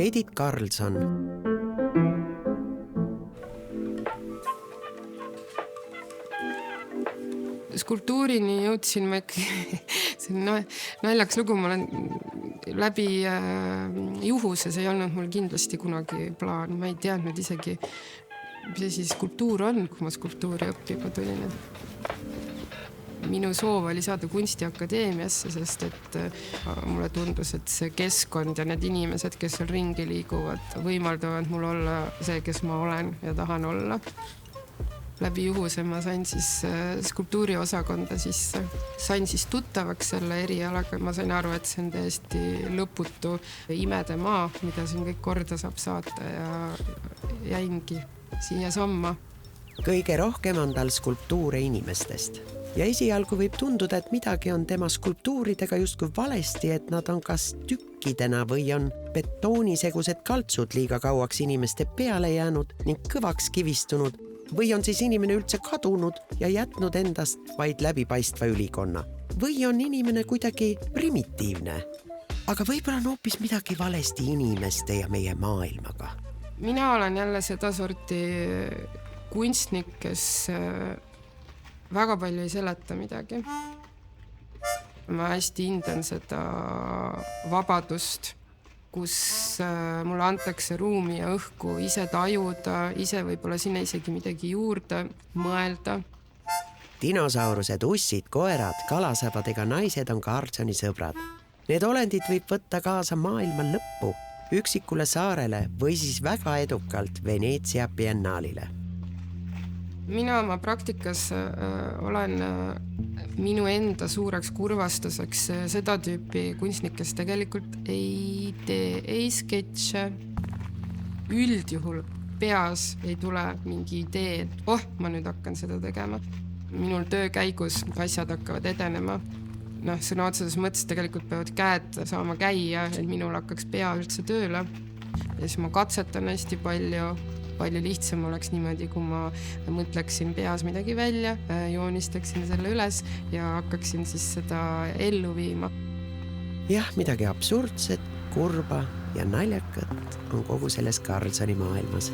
Edith Karlsson. Skulptuurini jõudsin ma ikkagi, see on naljaks lugu, ma olen läbi juhuse, see ei olnud mul kindlasti kunagi plaan, ma ei teadnud isegi, mis see skulptuur on, kui ma skulptuuri õppima tulin. Minu soov oli saada kunstiakadeemiasse, sest et mulle tundus, et see keskkond ja need inimesed, kes seal ringi liiguvad, võimaldavad mul olla see, kes ma olen ja tahan olla. Läbi juhuse ma sain siis skulptuuri osakonda sisse. Sain siis tuttavaks selle erialaga. Ma sain aru, et see on täiesti lõputu imede maa, mida siin kõik korda saab saata ja jäingi siia samma. Kõige rohkem on tal skulptuure inimestest. Ja esialgu võib tunduda, et midagi on tema skulptuuridega justkui valesti, et nad on kas tükkidena või on betoonisegused kaltsud liiga kauaks inimeste peale jäänud ning kõvaks kivistunud, või on siis inimene üldse kadunud ja jätnud endast vaid läbipaistva ülikonna. Või on inimene kuidagi primitiivne. Aga võib-olla on hoopis midagi valesti inimeste ja meie maailmaga. Mina olen jälle seda sorti kunstnik, kes väga palju ei seleta midagi. Ma hästi hindan seda vabadust, kus mulle antakse ruumi ja õhku ise tajuda, ise võib-olla sinna isegi midagi juurde mõelda. Dinosaurused, ussid, koerad, kalasabad ega naised on Karlssoni sõbrad. Need olendid võib võtta kaasa maailma lõppu, üksikule saarele või siis väga edukalt Veneetsia biennaalile. Mina oma praktikas olen minu enda suureks kurvastuseks seda tüüpi kunstnik, kes tegelikult ei tee, ei sketše. Üldjuhul peas ei tule mingi idee, et ma nüüd hakkan seda tegema. Minul töö käigus asjad hakkavad edenema. Sõna otseses mõttes tegelikult peavad käed saama käia, et minul hakkaks pea üldse tööle. Ja siis ma katsetan hästi palju lihtsam oleks niimoodi, kui ma mõtleksin peas midagi välja, joonistaksin selle üles ja hakkaksin siis seda ellu viima. Jah, midagi absurdset, kurba ja naljakat on kogu selles Karlssoni maailmas.